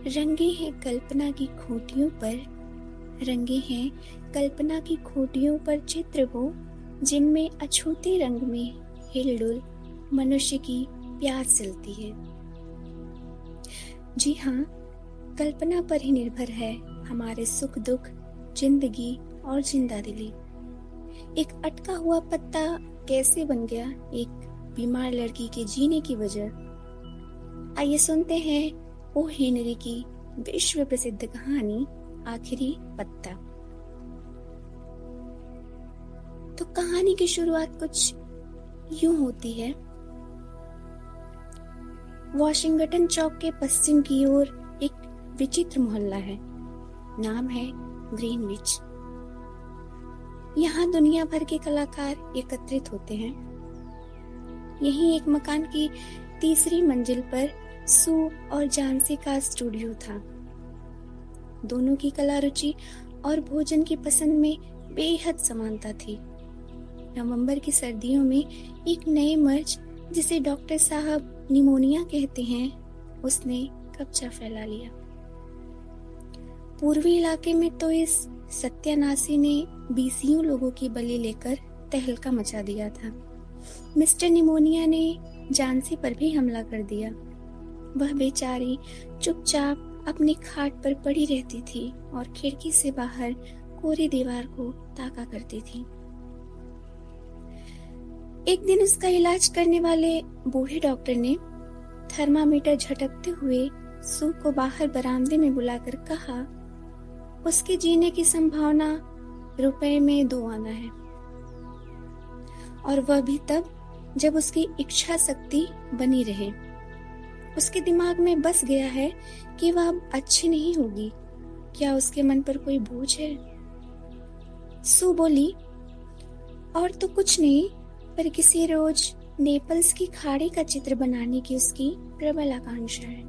रंगे हैं कल्पना की खूंटियों पर, रंगे हैं कल्पना की खूंटियों पर चित्र वो, जिनमें अछूते रंग में हिलडुल मनुष्य की प्यास जलती है। जी हाँ, कल्पना पर ही निर्भर है हमारे सुख दुख, जिंदगी और जिंदा दिली। एक अटका हुआ पत्ता कैसे बन गया एक बीमार लड़की के जीने की वजह। आइए सुनते हैं ओ हेनरी की विश्व प्रसिद्ध कहानी आखिरी पत्ता। तो कहानी की शुरुआत कुछ यूं होती है। वॉशिंगटन चौक के पश्चिम की ओर एक विचित्र मोहल्ला है, नाम है ग्रीनविच। यहाँ दुनिया भर के कलाकार एकत्रित होते हैं। यहीं एक मकान की तीसरी मंजिल पर सू और जानसी का स्टूडियो था। दोनों की कला रुचि और भोजन की पसंद में बेहद समानता थी। नवंबर की सर्दियों में एक नए मर्ज जिसे डॉक्टर साहब निमोनिया कहते हैं, उसने कब्जा फैला लिया। पूर्वी इलाके में तो इस सत्यानाशी ने बीसियों लोगों की बलि लेकर तहलका मचा दिया था। मिस्टर निमोनिया ने जानसी पर भी हमला कर दिया। वह बेचारी चुपचाप अपनी खाट पर पड़ी रहती थी और खिड़की से बाहर कोरी दीवार को ताका करती थी। एक दिन उसका इलाज करने वाले बूढ़े डॉक्टर ने थर्मामीटर झटकते हुए सू को बाहर बरामदे में बुलाकर कहा, उसके जीने की संभावना रुपए में 2 आना है, और वह भी तब जब उसकी इच्छा शक्ति बनी रहे। उसके दिमाग में बस गया है कि वह अब अच्छी नहीं होगी। क्या उसके मन पर कोई बोझ है? सू बोली, और तो कुछ नहीं, पर किसी रोज नेपल्स की खाड़ी का चित्र बनाने की उसकी प्रबल आकांक्षा है।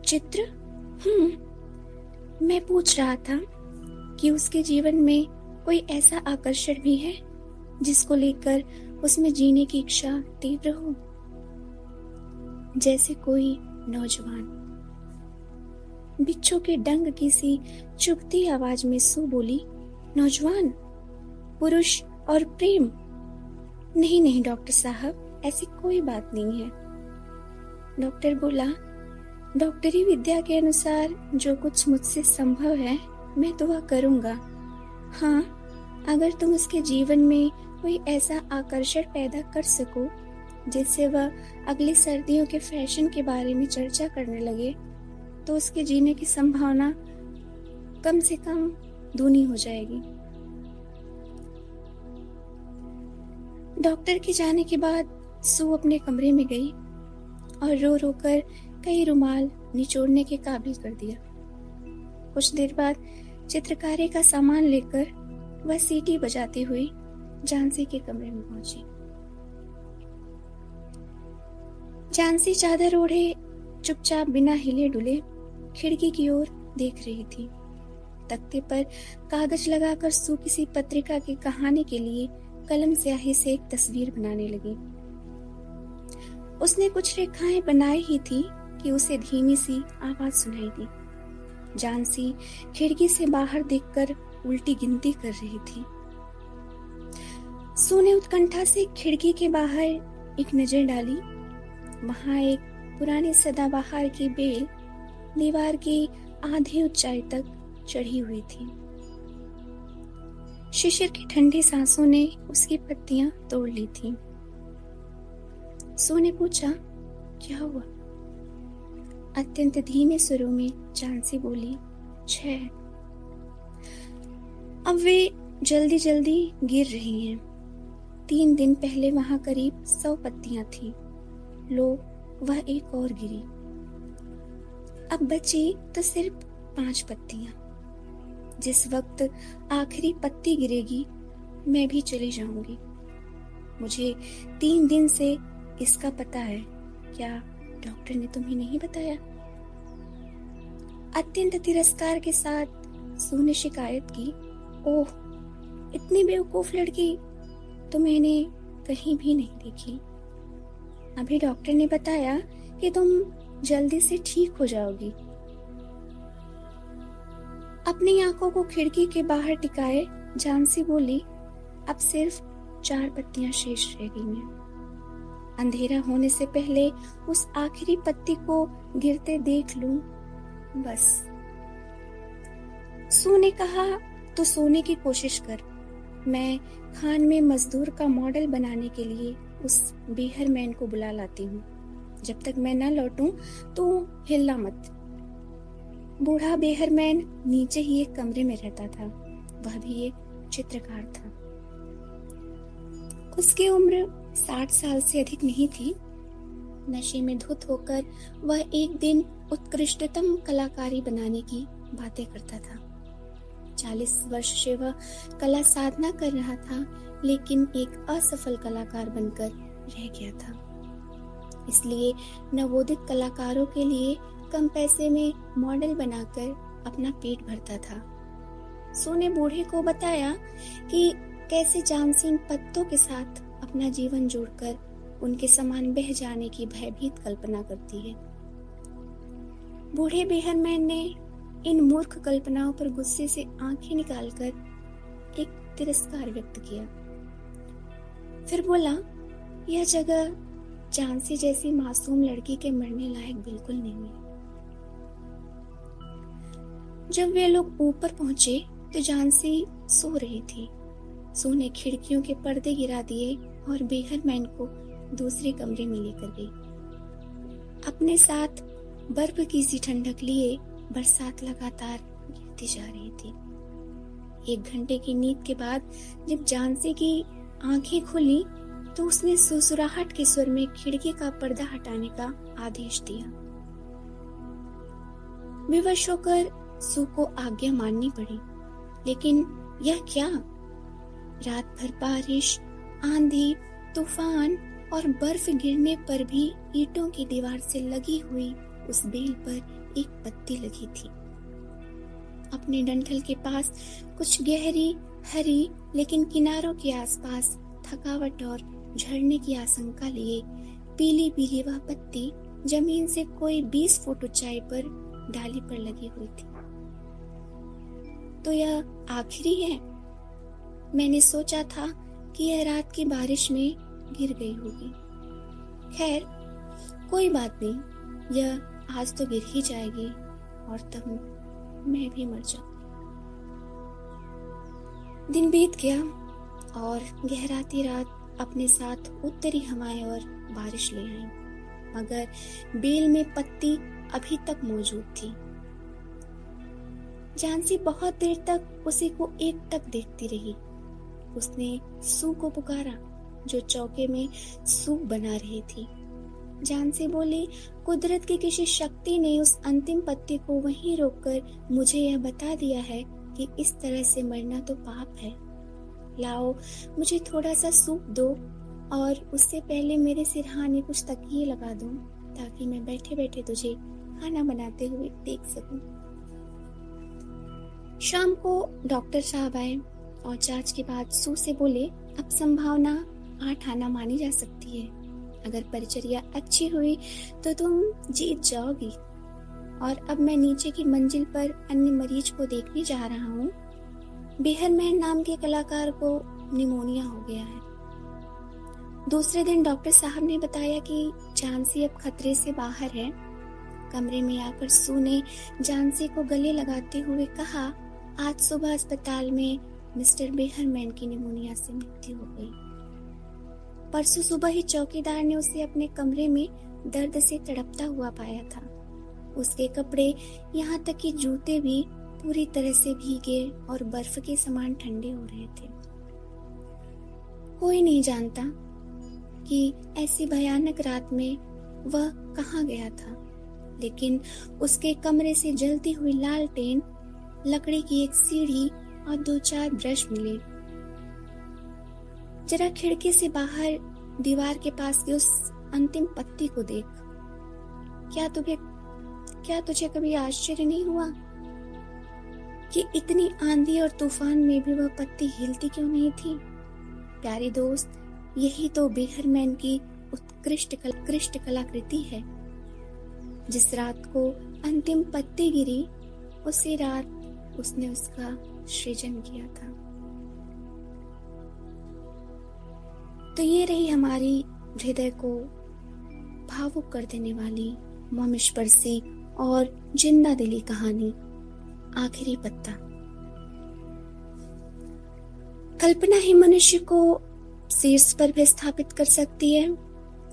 चित्र? मैं पूछ रहा था कि उसके जीवन में कोई ऐसा आकर्षण भी है जिसको लेकर उसमें जीने की इच्छा तीव्र हो, जैसे कोई नौजवान। बिच्छू के डंग की सी चुभती आवाज में सू बोली, नौजवान, पुरुष और प्रेम? नहीं नहीं डॉक्टर साहब, ऐसी कोई बात नहीं है। डॉक्टर बोला, डॉक्टरी विद्या के अनुसार जो कुछ मुझसे संभव है मैं तो वह करूंगा। हाँ, अगर तुम उसके जीवन में कोई ऐसा आकर्षण पैदा कर सको जिससे वह अगली सर्दियों के फैशन के बारे में चर्चा करने लगे, तो उसके जीने की संभावना कम से कम दूनी हो जाएगी। डॉक्टर के जाने के बाद सू अपने कमरे में गई और रो रो कर कई रुमाल निचोड़ने के काबिल कर दिया। कुछ देर बाद चित्रकारी का सामान लेकर वह सीटी बजाती हुई जानसी के कमरे में पहुंची। जानसी चादर ओढ़े चुपचाप बिना हिले डुले खिड़की की ओर देख रही थी। तख्ते पर कागज लगाकर सू किसी पत्रिका की कहानी के लिए कलम स्याही से एक तस्वीर बनाने लगी। उसने कुछ रेखाएं बनाई ही थी कि उसे धीमी सी आवाज सुनाई दी। जानसी खिड़की से बाहर देखकर उल्टी गिनती कर रही थी। सू ने उत्कंठा से खिड़की के बाहर एक नजर डाली। वहां एक पुरानी सदाबहार की बेल दीवार की आधी ऊंचाई तक चढ़ी हुई थी। शिशिर की ठंडी सांसों ने उसकी पत्तियां तोड़ ली थीं। सू ने पूछा, क्या हुआ? अत्यंत धीमे सुरों में जानसी बोली, 6। अब वे जल्दी जल्दी गिर रही हैं। 3 दिन पहले वहां करीब 100 पत्तियां थीं। लो, वह एक और गिरी। अब बची तो सिर्फ 5 पत्तियां। जिस वक्त आखिरी पत्ती गिरेगी मैं भी चली जाऊंगी। मुझे 3 दिन से इसका पता है। क्या डॉक्टर ने तुम्हें नहीं बताया? अत्यंत तिरस्कार के साथ सू ने शिकायत की, ओह, इतनी बेवकूफ लड़की तो मैंने कहीं भी नहीं देखी। अभी डॉक्टर ने बताया कि तुम जल्दी से ठीक हो जाओगी। अपनी आंखों को खिड़की के बाहर टिकाए झांसी बोली, अब सिर्फ 4 पत्तियां शेष रह गई हैं। अंधेरा होने से पहले उस आखिरी पत्ती को गिरते देख लूं, बस। सू ने कहा, तो सोने की कोशिश कर। मैं खान में मजदूर का मॉडल बनाने के लिए उस बेहरमैन को बुला लाती हूँ। जब तक मैं न लौटूं तो हिलना मत। बूढ़ा बेहरमैन नीचे ही एक कमरे में रहता था। वह भी एक चित्रकार था। उसकी उम्र 60 साल से अधिक नहीं थी। नशे में धुत होकर वह एक दिन उत्कृष्टतम कलाकारी बनाने की बातें करता था। 40 वर्ष से वह कला साधना कर रहा था, लेकिन एक असफल कलाकार बनकर रह गया था। इसलिए नवोदित कलाकारों के लिए कम पैसे में मॉडल बनाकर अपना पेट भरता था। सू ने बूढ़े को बताया कि कैसे झांसी इन पत्तों के साथ अपना जीवन जोड़कर उनके समान बह जाने की भयभीत कल्पना करती है। बूढ़े बेहरमैन ने इन मूर्ख कल्पनाओं पर गुस्से से आंखें निकालकर एक तिरस्कार व्यक्त किया। फिर बोला, यह जगह झांसी जैसी मासूम लड़की के मरने लायक बिल्कुल नहीं है। जब वे लोग ऊपर पहुंचे तो झांसी सो रही थी। सू ने खिड़कियों के पर्दे गिरा दिए और बेहरमैन को दूसरे कमरे में लेकर गई। अपने साथ बर्फ की सी ठंडक लिए बरसात लगातार गिरती जा रही थी। 1 घंटे की नींद के बाद जब झांसी की आंखें खुली तो उसने सुसुराहट के स्वर में खिड़की का पर्दा हटाने का आदेश दिया। विवश होकर सू को आज्ञा माननी पड़ी, लेकिन यह क्या? रात भर बारिश, आंधी, तूफान और बर्फ गिरने पर भी ईंटों की दीवार से लगी हुई उस बेल पर एक पत्ती लगी थी। अपने डंठल के पास कुछ गहरी, हरी, लेकिन किनारों के आसपास थकावट और झड़ने की आशंका लिए पीली पीली वह पत्ती जमीन से कोई 20 फुट ऊंचाई पर डाली पर लगी हुई थी। तो यह आखिरी है। मैंने सोचा था कि यह रात की बारिश में गिर गई होगी। खैर, कोई बात नहीं, यह आज तो गिर ही जाएगी और तब मैं भी मर जाऊंगी। दिन बीत गया और गहराती रात अपने साथ उत्तरी हवाएं और बारिश ले आई, मगर बेल में पत्ती अभी तक मौजूद थी। झांसी बहुत देर तक उसी को एकटक देखती रही। उसने सू को पुकारा, जो चौके में सूप बना रही थी। झांसी बोली, कुदरत की किसी शक्ति ने उस अंतिम पत्ती को वहीं रोककर मुझे यह बता दिया है कि इस तरह से मरना तो पाप है। लाओ, मुझे थोड़ा सा सूप दो और उससे पहले मेरे सिरहाने कुछ तकिए लगा दो, ताकि मैं बैठे बैठे तुझे खाना बनाते हुए देख सकूं। शाम को डॉक्टर साहब आए और जांच के बाद सू से बोले, अब संभावना 8 आना मानी जा सकती है। अगर परिचर्या अच्छी हुई तो तुम जीत जाओगी। और अब मैं नीचे की मंजिल पर अन्य मरीज को देखने जा रहा हूँ। बेहरमैन नाम के कलाकार को निमोनिया हो गया है। दूसरे दिन डॉक्टर साहब ने बताया कि झांसी अब खतरे से बाहर है। कमरे में आकर सू ने झांसी को गले लगाते हुए कहा, आज सुबह अस्पताल में मिस्टर बेहरमैन की निमोनिया से मृत्यु हो गई। परसों सुबह ही चौकीदार ने उसे अपने कमरे में दर्द से तड़पता हुआ पाया था। उसके कपड़े, यहाँ तक कि जूते भी पूरी तरह से भीगे और बर्फ के समान ठंडे हो रहे थे। कोई नहीं जानता कि ऐसी भयानक रात में वह कहाँ गया था, लेकिन उसके कमरे से जलती हुई लालटेन, लकड़ी की एक सीढ़ी और 2-4 ब्रश मिले। जरा खिड़की से बाहर दीवार के पास की उस अंतिम पत्ती को देख। क्या तुझे कभी आश्चर्य नहीं हुआ कि इतनी आंधी और तूफान में भी वह पत्ती हिलती क्यों नहीं थी? प्यारे दोस्त, यही तो बेहरमैन की उत्कृष्ट कलाकृति है। जिस रात को अंतिम पत्ती गिरी, उसी रात उसने उसका सृजन किया था। तो ये रही हमारी हृदय को भावुक कर देने वाली, मर्मस्पर्शी और जिंदा दिली कहानी, आखिरी पत्ता। कल्पना ही मनुष्य को शीर्ष पर भी स्थापित कर सकती है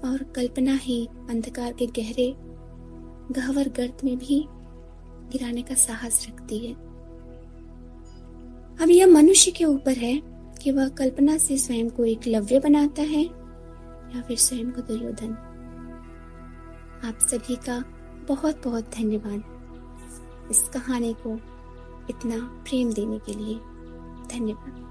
और कल्पना ही अंधकार के गहरे गह्वर गर्त में भी गिराने का साहस रखती है। अब यह मनुष्य के ऊपर है कि वह कल्पना से स्वयं को एकलव्य बनाता है या फिर स्वयं को दुर्योधन। आप सभी का बहुत बहुत धन्यवाद इस कहानी को इतना प्रेम देने के लिए। धन्यवाद।